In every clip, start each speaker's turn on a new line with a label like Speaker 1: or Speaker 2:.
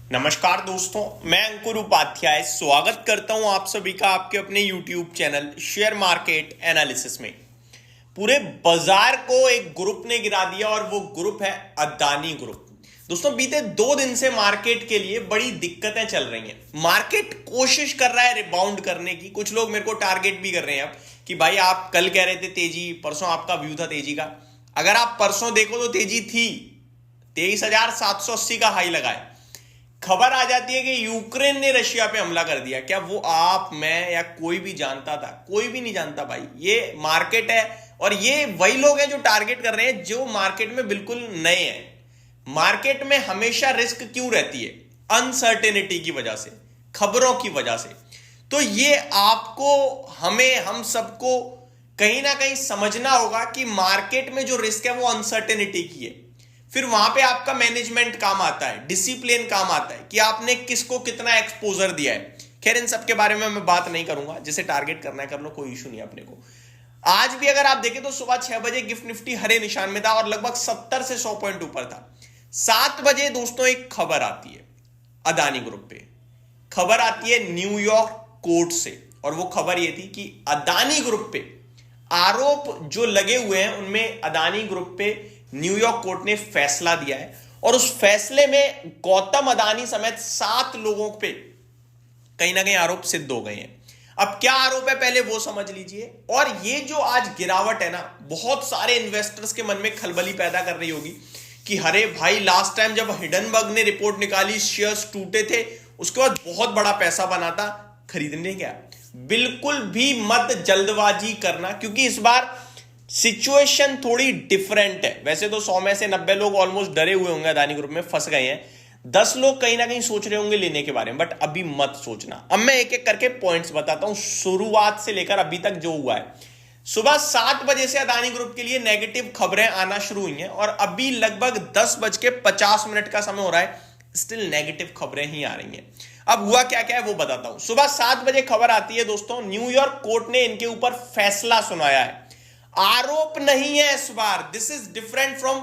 Speaker 1: नमस्कार दोस्तों, मैं अंकुर उपाध्याय स्वागत करता हूं आप सभी का आपके अपने YouTube channel share market analysis में। पूरे बाजार को एक ग्रुप ने गिरा दिया और वो ग्रुप है अदानी ग्रुप। दोस्तों, बीते 2 दिन से मार्केट के लिए बड़ी दिक्कतें चल रही हैं। मार्केट कोशिश कर रहा है रिबाउंड करने की। कुछ लोग मेरे को टारगेट भी कर रहे हैं अब कि भाई आप कल कह रहे थे तेजी, परसों आपका व्यू था तेजी का। अगर आप परसों देखो तो तेजी थी, 23,780 का हाई लगाए। खबर आ जाती है कि यूक्रेन ने रशिया पे हमला कर दिया। क्या वो आप, मैं या कोई भी जानता था? कोई भी नहीं जानता भाई। ये मार्केट है और ये वही लोग हैं जो टारगेट कर रहे हैं जो मार्केट में बिल्कुल नए हैं। मार्केट में हमेशा रिस्क क्यों रहती है? अनसर्टेनिटी की वजह से, खबरों की वजह से। तो ये आपको, हमें, हम सबको कहीं ना कहीं समझना होगा कि मार्केट में जो रिस्क है वो अनसर्टेनिटी की है। फिर वहां पे आपका मैनेजमेंट काम आता है, डिसिप्लिन काम आता है कि आपने किसको कितना एक्सपोजर दिया है। खैर, इन सब के बारे में मैं बात नहीं करूंगा। जिसे टारगेट करना है कर लो, कोई इशू नहीं है अपने को। आज भी अगर आप देखें तो सुबह 6 बजे गिफ्ट निफ्टी हरे निशान में था और लगभग 70 से 100 पॉइंट ऊपर था। 7 बजे दोस्तों एक खबर आती है अदानी ग्रुप पे। खबर आती है न्यूयॉर्क कोर्ट से और वो खबर ये थी कि अदानी ग्रुप पे आरोप जो लगे हुए हैं उनमें अदानी ग्रुप पे न्यूयॉर्क कोर्ट ने फैसला दिया है और उस फैसले में गौतम अदानी समेत 7 लोगों पे कहीं ना कहीं आरोप सिद्ध हो गए हैं। अब क्या आरोप है पहले वो समझ लीजिए। और ये जो आज गिरावट है ना, बहुत सारे इन्वेस्टर्स के मन में खलबली पैदा कर रही होगी कि अरे भाई, लास्ट टाइम जब हिडनबर्ग ने रिपोर्ट निकाली, शेयर्स टूटे थे, उसके बाद बहुत बड़ा पैसा बना था, खरीदने क्या? बिल्कुल भी मत जल्दबाजी करना, क्योंकि इस बार सिचुएशन थोड़ी डिफरेंट है। वैसे तो 100 में से 90 लोग ऑलमोस्ट डरे हुए होंगे, अदानी ग्रुप में फंस गए हैं। 10 लोग कहीं ना कहीं सोच रहे होंगे लेने के बारे में, बट अभी मत सोचना। अब मैं एक एक करके पॉइंट्स बताता हूं शुरुआत से लेकर अभी तक जो हुआ है। सुबह 7 बजे से अदानी ग्रुप के लिए नेगेटिव खबरें आना शुरू हुई हैं और अभी लगभग 10:50 का समय हो रहा है, स्टिल नेगेटिव खबरें ही आ रही हैं। अब हुआ क्या क्या है वो बताता हूं। सुबह 7 बजे खबर आती है दोस्तों, न्यूयॉर्क कोर्ट ने इनके ऊपर फैसला सुनाया है। आरोप नहीं है इस बार। This is different from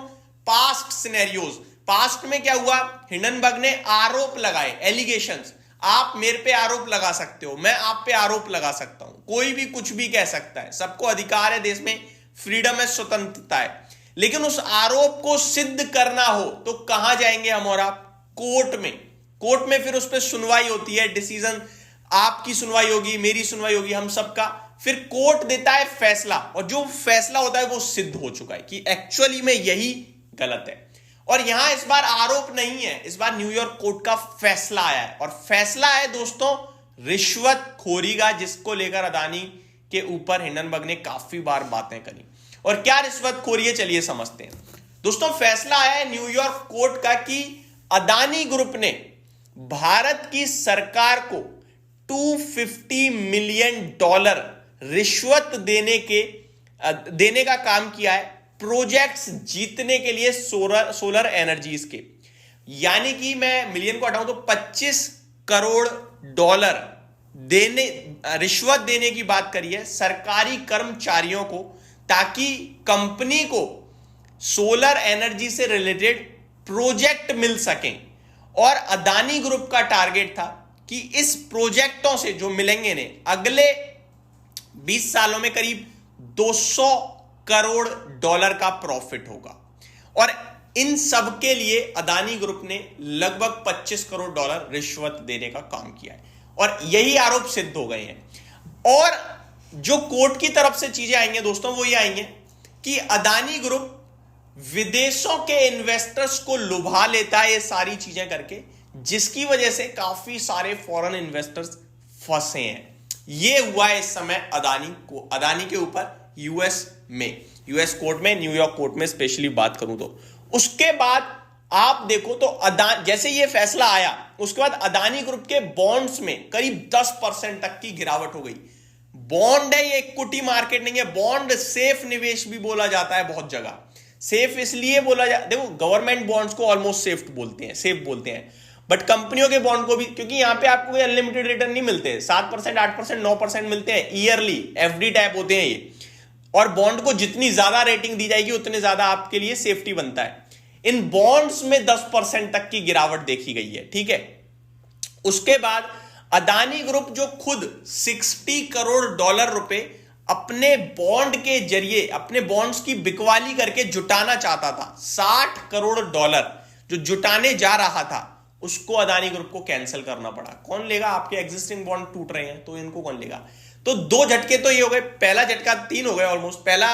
Speaker 1: past scenarios. Past में क्या हुआ? हिंडनबर्ग ने आरोप लगाए, एलिगेशंस। आप मेरे पे आरोप लगा सकते हो, मैं आप पे आरोप लगा सकता हूं, कोई भी कुछ भी कह सकता है, सबको अधिकार है, देश में फ्रीडम है, स्वतंत्रता है। लेकिन उस आरोप को सिद्ध करना हो तो कहां जाएंगे हम और आप? कोर्ट में। कोर्ट में फिर उस पर सुनवाई होती है, डिसीजन, आपकी सुनवाई होगी, मेरी सुनवाई होगी, हम सबका। फिर कोर्ट देता है फैसला और जो फैसला होता है वो सिद्ध हो चुका है कि एक्चुअली में यही गलत है। और यहां इस बार आरोप नहीं है, इस बार न्यूयॉर्क कोर्ट का फैसला आया है और फैसला है दोस्तों रिश्वतखोरी का, जिसको लेकर अदानी के ऊपर हिंडनबर्ग ने काफी बार बातें करी। और क्या रिश्वतखोरी है, चलिए समझते हैं। दोस्तों, फैसला आया है न्यूयॉर्क कोर्ट का कि अदानी ग्रुप ने भारत की सरकार को $250 मिलियन रिश्वत देने का काम किया है प्रोजेक्ट्स जीतने के लिए सोलर एनर्जीज के। यानी कि मैं मिलियन को हटाऊं तो $25 करोड़ रिश्वत देने की बात करी है सरकारी कर्मचारियों को, ताकि कंपनी को सोलर एनर्जी से रिलेटेड प्रोजेक्ट मिल सकें। और अदानी ग्रुप का टारगेट था कि इस प्रोजेक्टों से जो मिलेंगे ने अगले 20 सालों में करीब $200 करोड़ का प्रॉफिट होगा। और इन सब के लिए अदानी ग्रुप ने लगभग $25 करोड़ रिश्वत देने का काम किया है और यही आरोप सिद्ध हो गए हैं। और जो कोर्ट की तरफ से चीजें आएंगे दोस्तों, वो ये आएंगे कि अदानी ग्रुप विदेशों के इन्वेस्टर्स को लुभा लेता है ये सारी चीजें करके, जिसकी वजह से काफी सारे फॉरेन इन्वेस्टर्स फंसे हैं। ये हुआ है इस समय अदानी के ऊपर यूएस कोर्ट में, न्यूयॉर्क कोर्ट में स्पेशली बात करूं तो। उसके बाद आप देखो तो जैसे ये फैसला आया उसके बाद अदानी ग्रुप के बॉन्ड्स में करीब 10% तक की गिरावट हो गई। बॉन्ड है, ये इक्विटी मार्केट नहीं है। बॉन्ड सेफ निवेश भी बोला जाता है बहुत जगह। सेफ इसलिए बोला जाता, देखो गवर्नमेंट बॉन्ड्स को ऑलमोस्ट सेफ बोलते हैं, बट कंपनियों के बॉन्ड को भी, क्योंकि यहां पे आपको कोई अनलिमिटेड रिटर्न नहीं मिलते। 7%, 8%, 9% मिलते हैं ईयरली, एफडी टाइप होते हैं ये। और बॉन्ड को जितनी ज्यादा रेटिंग दी जाएगी उतने ज्यादा आपके लिए सेफ्टी बनता है। इन बॉन्ड्स में 10% तक की गिरावट देखी गई है, ठीक है। उसके बाद अदानी ग्रुप जो खुद 60 करोड़ डॉलर रुपए अपने बॉन्ड के जरिए अपने बॉन्ड्स की बिकवाली करके जुटाना चाहता था, 60 करोड़ डॉलर जो जुटाने जा रहा था, उसको अदानी ग्रुप को कैंसिल करना पड़ा। कौन लेगा? आपके एग्जिस्टिंग बॉन्ड टूट रहे हैं तो इनको कौन लेगा? तो 2 झटके तो ये हो गए, पहला झटका 3 हो गए ऑलमोस्ट। पहला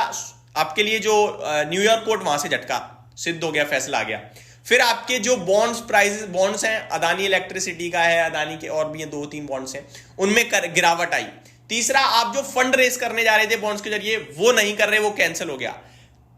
Speaker 1: आपके लिए जो न्यूयॉर्क कोर्ट वहां से झटका सिद्ध हो गया, फैसला आ गया। फिर आपके जो बॉन्ड्स प्राइसेस बॉन्ड्स हैं, अदानी इलेक्ट्रिसिटी का है, अदानी के और भी 2-3 बॉन्ड्स हैं, उनमें गिरावट आई। तीसरा, आप जो फंड रेस करने जा रहे थे बॉन्ड्स के जरिए वो नहीं कर रहे, वो कैंसिल हो गया।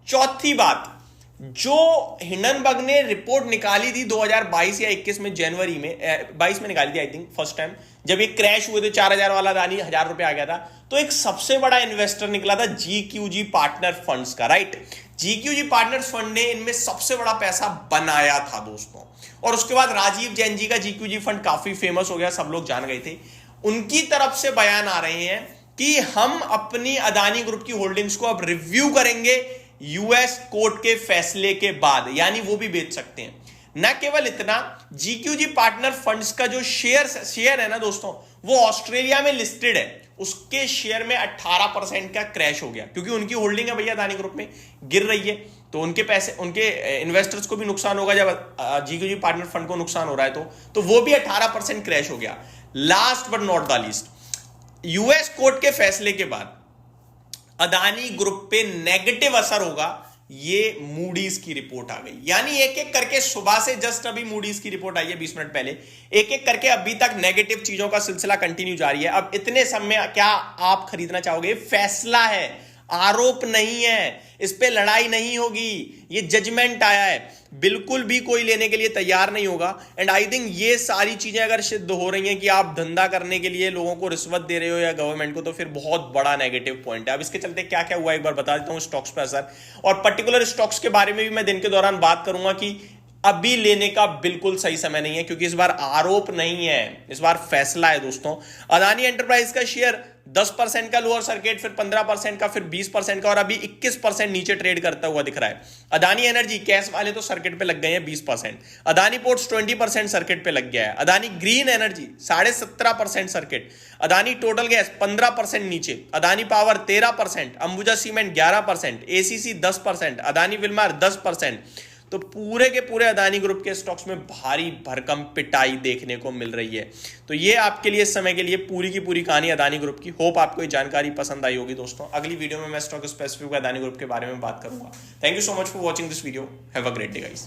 Speaker 1: चौथी बात, जो हिंडनबर्ग ने रिपोर्ट निकाली थी 2022 या 21 में, जनवरी में 22 में निकाली थी आई थिंक फर्स्ट टाइम, जब ये क्रैश हुए थे 4000 वाला अदानी 1000 रुपए आ गया था, तो एक सबसे बड़ा इन्वेस्टर निकला था GQG पार्टनर फंड्स का, राइट। GQG पार्टनर्स फंड ने इनमें सबसे बड़ा पैसा बनाया था दोस्तों। और उसके बाद राजीव जैन जी का GQG फंड काफी फेमस हो गया, सब लोग जान गए थे। उनकी तरफ से बयान आ रहे हैं कि हम अपनी अदानी ग्रुप की होल्डिंग्स को अब रिव्यू करेंगे यूएस कोर्ट के फैसले के बाद, यानी वो भी बेच सकते हैं। न केवल इतना, GQG पार्टनर फंड्स का जो शेयर है ना दोस्तों, वो ऑस्ट्रेलिया में लिस्टेड है, उसके शेयर में 18% का क्रैश हो गया, क्योंकि उनकी होल्डिंग है भैया अदानी ग्रुप में, गिर रही है, तो उनके पैसे, उनके इन्वेस्टर्स को भी नुकसान होगा। जब GQG पार्टनर फंड को नुकसान हो रहा है तो वो भी 18% क्रैश हो गया। Last but not the least, US court के फैसले के बाद अदानी ग्रुप पे नेगेटिव असर होगा, ये मूडीज की रिपोर्ट आ गई। यानी एक एक करके, सुबह से जस्ट अभी मूडीज की रिपोर्ट आई है 20 मिनट पहले, एक एक करके अभी तक नेगेटिव चीजों का सिलसिला कंटिन्यू जारी है। अब इतने समय क्या आप खरीदना चाहोगे? फैसला है, आरोप नहीं है, इस पे लड़ाई नहीं होगी, ये जजमेंट आया है, बिल्कुल भी कोई लेने के लिए तैयार नहीं होगा। एंड आई थिंक ये सारी चीजें अगर सिद्ध हो रही हैं कि आप धंधा करने के लिए लोगों को रिश्वत दे रहे हो या गवर्नमेंट को, तो फिर बहुत बड़ा नेगेटिव पॉइंट है। अब इसके चलते क्या क्या हुआ एक बार बता देता हूं, स्टॉक्स पे असर, और पर्टिकुलर स्टॉक्स के बारे में भी मैं दिन के दौरान बात करूंगा कि अभी लेने का बिल्कुल सही समय नहीं है, क्योंकि इस बार आरोप नहीं है, इस बार फैसला है दोस्तों। अदानी एंटरप्राइज का शेयर 10% का लोअर सर्किट, फिर 15% का, फिर 20% का, और अभी 21% नीचे ट्रेड करता हुआ दिख रहा है। अदानी एनर्जी, कैश वाले तो सर्किट पे लग गए हैं 20%, अदानी पोर्ट्स 20% सर्किट पे लग गया है, Adani green energy 17.5% circuit, Adani total gas 15% नीचे, Adani power 13%, Ambuja cement 11%, ACC 10%, Adani Wilmar 10%। तो पूरे के पूरे अदानी ग्रुप के स्टॉक्स में भारी भरकम पिटाई देखने को मिल रही है। तो ये आपके लिए इस समय के लिए पूरी की पूरी कहानी अदानी ग्रुप की। होप आपको ये जानकारी पसंद आई होगी दोस्तों। अगली वीडियो में मैं स्टॉक स्पेसिफिक अदानी ग्रुप के बारे में बात करूंगा। Thank you so much for watching this video. Have a great day guys.